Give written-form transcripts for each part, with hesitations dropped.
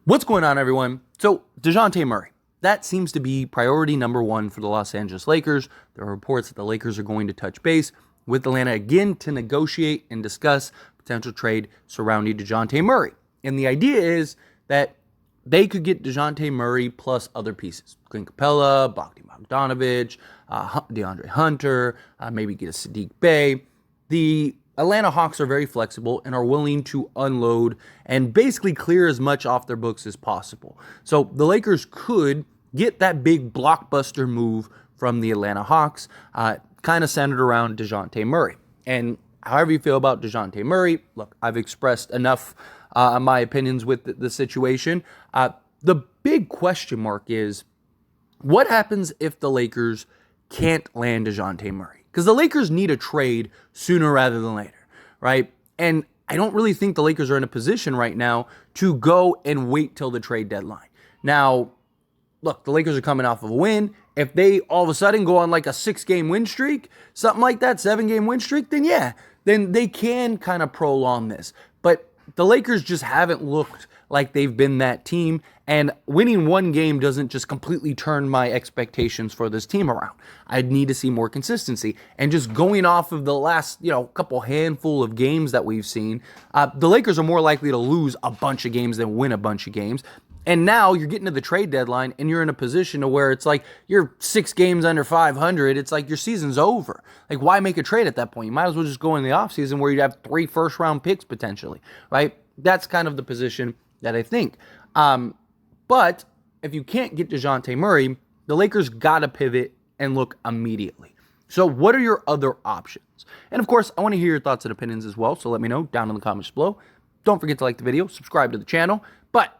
What's going on, everyone? So, Dejounte Murray. That seems to be priority number one for the Los Angeles Lakers. There are reports that the Lakers are going to touch base with Atlanta again to negotiate and discuss potential trade surrounding Dejounte Murray. And the idea is that they could get Dejounte Murray plus other pieces. Clint Capella, Bogdan Bogdanovic, DeAndre Hunter, maybe get a Sadiq Bey. The Atlanta Hawks are very flexible and are willing to unload and basically clear as much off their books as possible. So the Lakers could get that big blockbuster move from the Atlanta Hawks, kind of centered around Dejounte Murray. And however you feel about Dejounte Murray, look, I've expressed enough my opinions with the situation. The big question mark is, what happens if the Lakers can't land Dejounte Murray? Because the Lakers need a trade sooner rather than later, right? And I don't really think the Lakers are in a position right now to go and wait till the trade deadline. Now, look, the Lakers are coming off of a win. If they all of a sudden go on like a 6-game win streak, something like that, 7-game win streak, then yeah, then they can kind of prolong this. But the Lakers just haven't looked like they've been that team, and winning one game doesn't just completely turn my expectations for this team around. I'd need to see more consistency. And just going off of the last, couple handful of games that we've seen, the Lakers are more likely to lose a bunch of games than win a bunch of games. And now you're getting to the trade deadline and you're in a position to where it's like you're 6 games under 500. It's like your season's over. Like, why make a trade at that point? You might as well just go in the offseason where you'd have 3 first-round picks potentially, right? That's kind of the position that I think. But if you can't get Dejounte Murray, the Lakers got to pivot and look immediately. So what are your other options? And of course, I want to hear your thoughts and opinions as well. So let me know down in the comments below. Don't forget to like the video, subscribe to the channel. But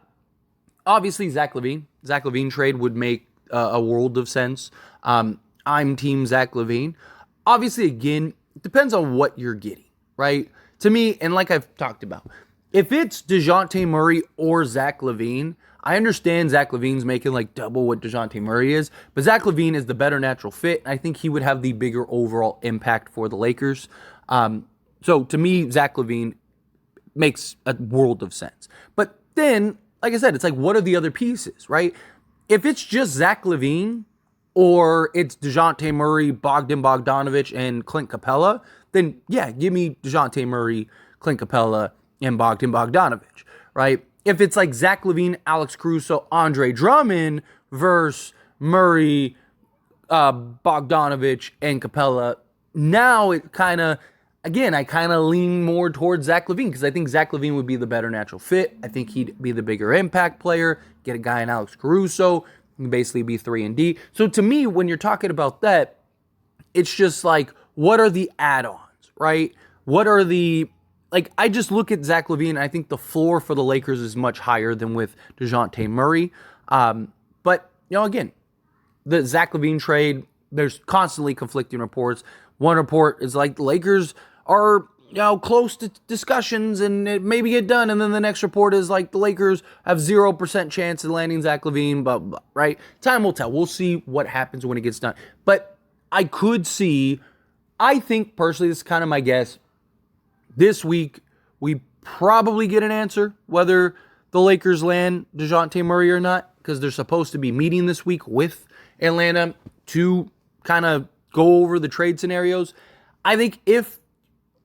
obviously, Zach LaVine trade would make a world of sense. I'm team Zach LaVine. Obviously, again, it depends on what you're getting, right? To me, and like I've talked about, if it's Dejounte Murray or Zach LaVine, I understand Zach LaVine's making like double what Dejounte Murray is, but Zach LaVine is the better natural fit. I think he would have the bigger overall impact for the Lakers. So to me, Zach LaVine makes a world of sense. But then, like I said, it's like, what are the other pieces, right? If it's just Zach LaVine or it's Dejounte Murray, Bogdan Bogdanovic, and Clint Capella, then yeah, give me Dejounte Murray, Clint Capella, and Bogdan Bogdanovic, right? If it's like Zach LaVine, Alex Caruso, Andre Drummond versus Murray, Bogdanovic, and Capella, now it kind of, again, I kind of lean more towards Zach LaVine because I think Zach LaVine would be the better natural fit. I think he'd be the bigger impact player. Get a guy in Alex Caruso, basically be 3 and D. So to me, when you're talking about that, it's just like, what are the add-ons, right? What are the... Like, I just look at Zach LaVine, and I think the floor for the Lakers is much higher than with Dejounte Murray. But, again, the Zach LaVine trade, there's constantly conflicting reports. One report is like the Lakers are, close to discussions and it maybe get done. And then the next report is like the Lakers have 0% chance of landing Zach LaVine, blah, blah, right? Time will tell. We'll see what happens when it gets done. But I think personally, this is kind of my guess, this week, we probably get an answer whether the Lakers land Dejounte Murray or not, because they're supposed to be meeting this week with Atlanta to kind of go over the trade scenarios. I think if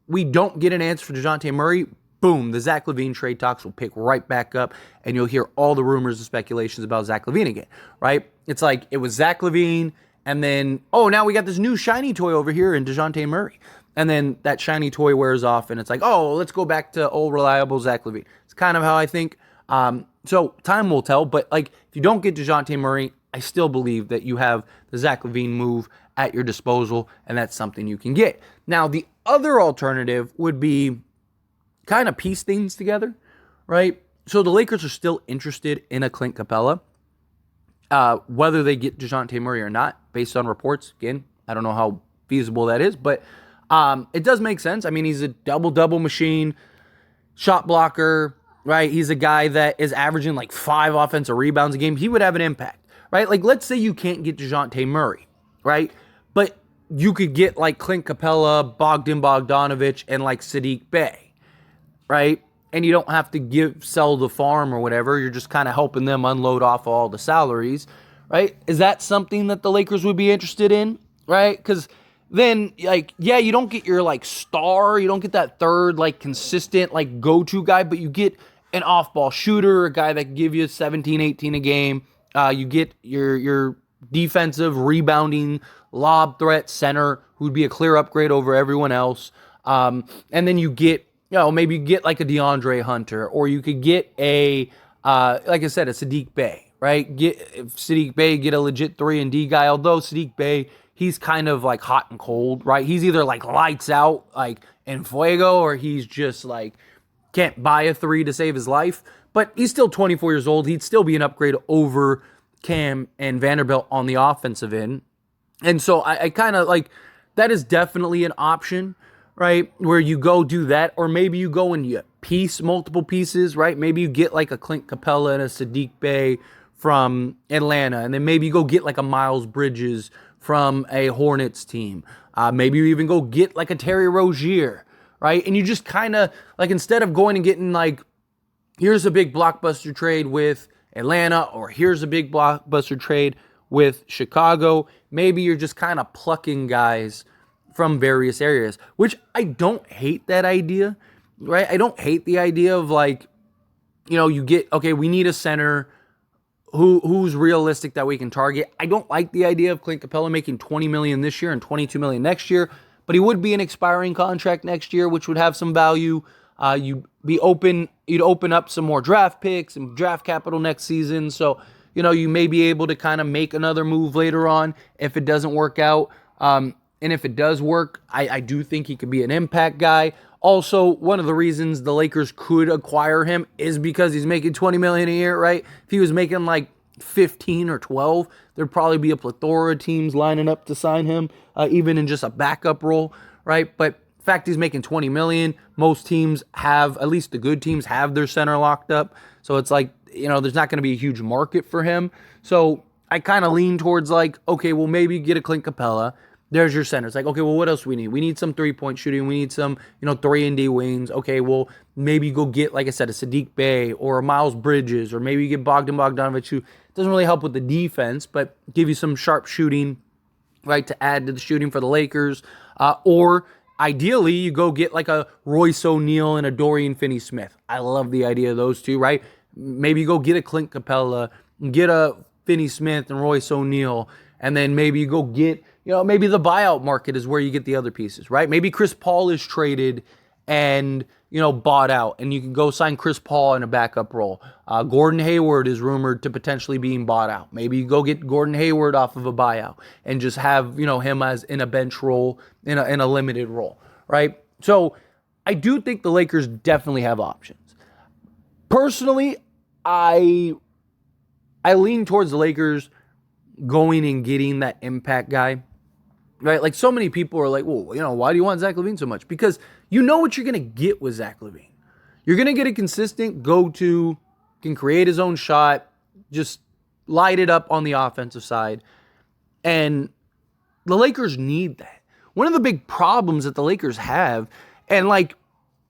we don't get an answer for Dejounte Murray, boom, the Zach LaVine trade talks will pick right back up, and you'll hear all the rumors and speculations about Zach LaVine again, right? It's like it was Zach LaVine, and then, now we got this new shiny toy over here in Dejounte Murray. And then that shiny toy wears off, and it's like, let's go back to old reliable Zach LaVine. It's kind of how I think. So time will tell. But like, if you don't get Dejounte Murray, I still believe that you have the Zach LaVine move at your disposal, and that's something you can get. Now, the other alternative would be kind of piece things together, right? So the Lakers are still interested in a Clint Capella, whether they get Dejounte Murray or not, based on reports. Again, I don't know how feasible that is, but it does make sense. I mean, he's a double-double machine, shot blocker, right? He's a guy that is averaging like 5 offensive rebounds a game. He would have an impact, right? Like, let's say you can't get Dejounte Murray, right? But you could get like Clint Capella, Bogdan Bogdanovic, and like Sadiq Bey, right? and you don't have to sell the farm or whatever. You're just kind of helping them unload off all the salaries, right? Is that something that the Lakers would be interested in, right? Because then, like, yeah, you don't get your, like, star. You don't get that third, like, consistent, like, go-to guy, but you get an off-ball shooter, a guy that can give you 17, 18 a game. You get your defensive, rebounding, lob threat center who'd be a clear upgrade over everyone else. And then you get, maybe you get, like, a DeAndre Hunter, or you could get like I said, a Saddiq Bey, right? If Saddiq Bey, get a legit 3-and-D guy, although Saddiq Bey, he's kind of like hot and cold, right? He's either like lights out, like en fuego, or he's just like can't buy a 3 to save his life. But he's still 24 years old. He'd still be an upgrade over Cam and Vanderbilt on the offensive end. And so I kind of like, that is definitely an option, right? Where you go do that, or maybe you go and you piece multiple pieces, right? Maybe you get like a Clint Capella and a Saddiq Bey from Atlanta, and then maybe you go get like a Miles Bridges from a Hornets team. Maybe you even go get like a Terry Rozier, right? And you just kind of, like, instead of going and getting like, here's a big blockbuster trade with Atlanta, or here's a big blockbuster trade with Chicago, maybe you're just kind of plucking guys from various areas, which I don't hate that idea, right? I don't hate the idea of like, you get, okay, we need a center who's realistic that we can target. I don't like the idea of Clint Capella making $20 million this year and $22 million next year, but he would be an expiring contract next year, which would have some value. You'd open up some more draft picks and draft capital next season. So, you may be able to kind of make another move later on if it doesn't work out. And if it does work, I do think he could be an impact guy. Also, one of the reasons the Lakers could acquire him is because he's making $20 million a year, right? If he was making like 15 or 12, there'd probably be a plethora of teams lining up to sign him, even in just a backup role, right? But the fact he's making $20 million, most teams have, at least the good teams, have their center locked up. So it's like, there's not going to be a huge market for him. So I kind of lean towards like, okay, well, maybe get a Clint Capella. There's your center. It's like, okay, well, what else do we need? We need some three-point shooting. We need some, 3-and-D wings. Okay, well, maybe go get, like I said, a Saddiq Bey or a Miles Bridges, or maybe you get Bogdanovich, who doesn't really help with the defense, but give you some sharp shooting, right, to add to the shooting for the Lakers. Or ideally, you go get like a Royce O'Neal and a Dorian Finney-Smith. I love the idea of those two, right? Maybe you go get a Clint Capella, get a Finney-Smith and Royce O'Neal, and then maybe you go get, maybe the buyout market is where you get the other pieces, right? Maybe Chris Paul is traded and, bought out, and you can go sign Chris Paul in a backup role. Gordon Hayward is rumored to potentially being bought out. Maybe you go get Gordon Hayward off of a buyout and just have, him as in a bench role, in a limited role, right? So I do think the Lakers definitely have options. Personally, I lean towards the Lakers going and getting that impact guy, right? Like, so many people are like, well, why do you want Zach LaVine so much? Because you know what you're going to get with Zach LaVine. You're going to get a consistent go-to, can create his own shot, just light it up on the offensive side. And the Lakers need that. One of the big problems that the Lakers have, and like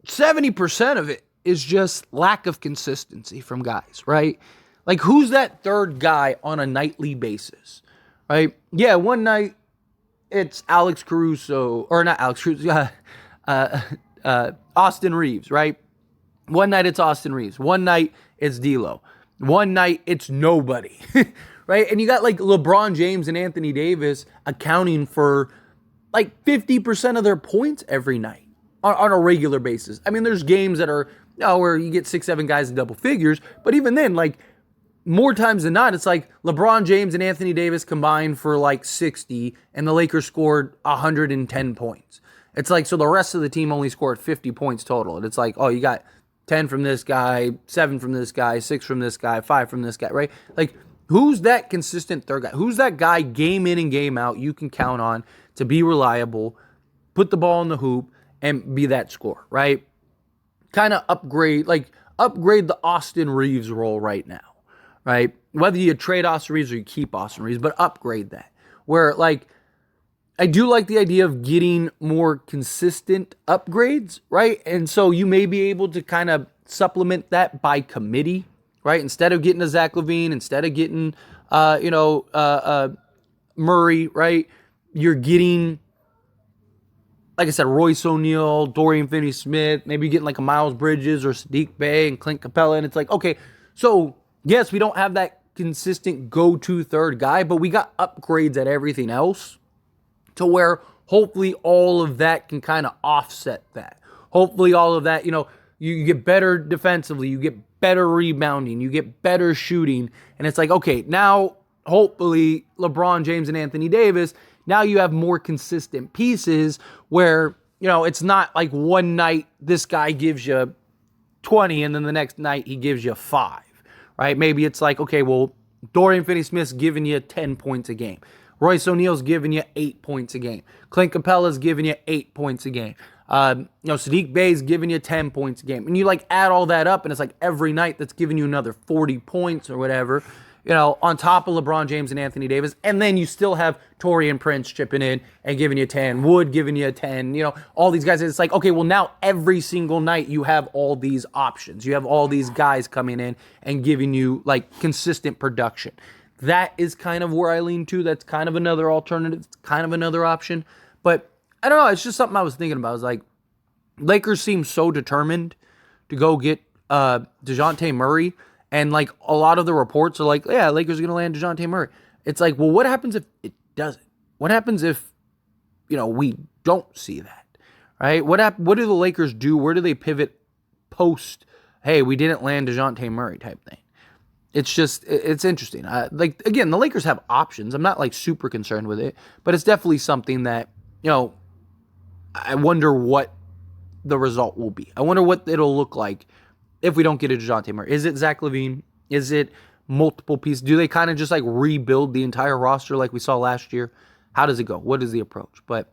70% of it, is just lack of consistency from guys, right? Like, who's that third guy on a nightly basis, right? Yeah, one night it's Alex Caruso, or not Alex Caruso, Austin Reeves, right? One night it's Austin Reeves. One night it's D'Lo. One night it's nobody, right? And you got like LeBron James and Anthony Davis accounting for like 50% of their points every night on a regular basis. I mean, there's games that are, where you get 6-7 guys in double figures, but even then, like, more times than not, it's like LeBron James and Anthony Davis combined for like 60, and the Lakers scored 110 points. It's like, so the rest of the team only scored 50 points total. And it's like, you got 10 from this guy, 7 from this guy, 6 from this guy, 5 from this guy, right? Like, who's that consistent third guy? Who's that guy game in and game out you can count on to be reliable, put the ball in the hoop, and be that scorer, right? Kind of upgrade the Austin Reeves role right now. Right? Whether you trade Austin Reeves or you keep Austin Reeves, but upgrade that. Where, like, I do like the idea of getting more consistent upgrades, right? And so you may be able to kind of supplement that by committee, right? Instead of getting a Zach LaVine, instead of getting, Murray, right? You're getting, like I said, Royce O'Neal, Dorian Finney-Smith, maybe getting like a Miles Bridges or Sadiq Bey and Clint Capella. And it's like, okay, so yes, we don't have that consistent go-to third guy, but we got upgrades at everything else to where hopefully all of that can kind of offset that. Hopefully all of that, you get better defensively, you get better rebounding, you get better shooting. And it's like, okay, now hopefully LeBron James and Anthony Davis, now you have more consistent pieces where, it's not like one night this guy gives you 20 and then the next night he gives you 5, right? Maybe it's like, okay, well, Dorian Finney-Smith's giving you 10 points a game. Royce O'Neal's giving you 8 points a game. Clint Capella's giving you 8 points a game. Sadiq Bey's giving you 10 points a game. And you add all that up and it's like every night that's giving you another 40 points or whatever. On top of LeBron James and Anthony Davis. And then you still have Taurean Prince chipping in and giving you 10. Wood giving you a 10. All these guys. It's like, okay, well, now every single night you have all these options. You have all these guys coming in and giving you, consistent production. That is kind of where I lean to. That's kind of another alternative. It's kind of another option. But I don't know. It's just something I was thinking about. I was like, Lakers seem so determined to go get Dejounte Murray. And, a lot of the reports are like, yeah, Lakers are going to land Dejounte Murray. It's like, well, what happens if it doesn't? What happens if, we don't see that, right? What do the Lakers do? Where do they pivot post, hey, we didn't land Dejounte Murray type thing? It's just, it's interesting. Again, the Lakers have options. I'm not, super concerned with it. But it's definitely something that, I wonder what the result will be. I wonder what it'll look like if we don't get a Dejounte Murray. Is it Zach LaVine? Is it multiple pieces? Do they kind of just rebuild the entire roster like we saw last year? How does it go? What is the approach? But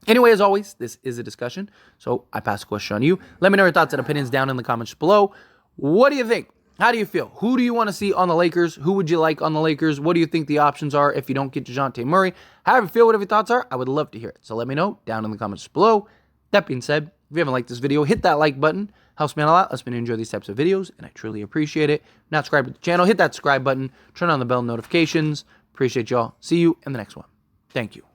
anyway, as always, this is a discussion. So I pass the question on you. Let me know your thoughts and opinions down in the comments below. What do you think? How do you feel? Who do you want to see on the Lakers? Who would you like on the Lakers? What do you think the options are if you don't get Dejounte Murray? However you feel, whatever your thoughts are, I would love to hear it. So let me know down in the comments below. That being said, if you haven't liked this video, hit that like button. Helps me out a lot. Lets me enjoy these types of videos, and I truly appreciate it. Not subscribed to the channel, hit that subscribe button. Turn on the bell notifications. Appreciate y'all. See you in the next one. Thank you.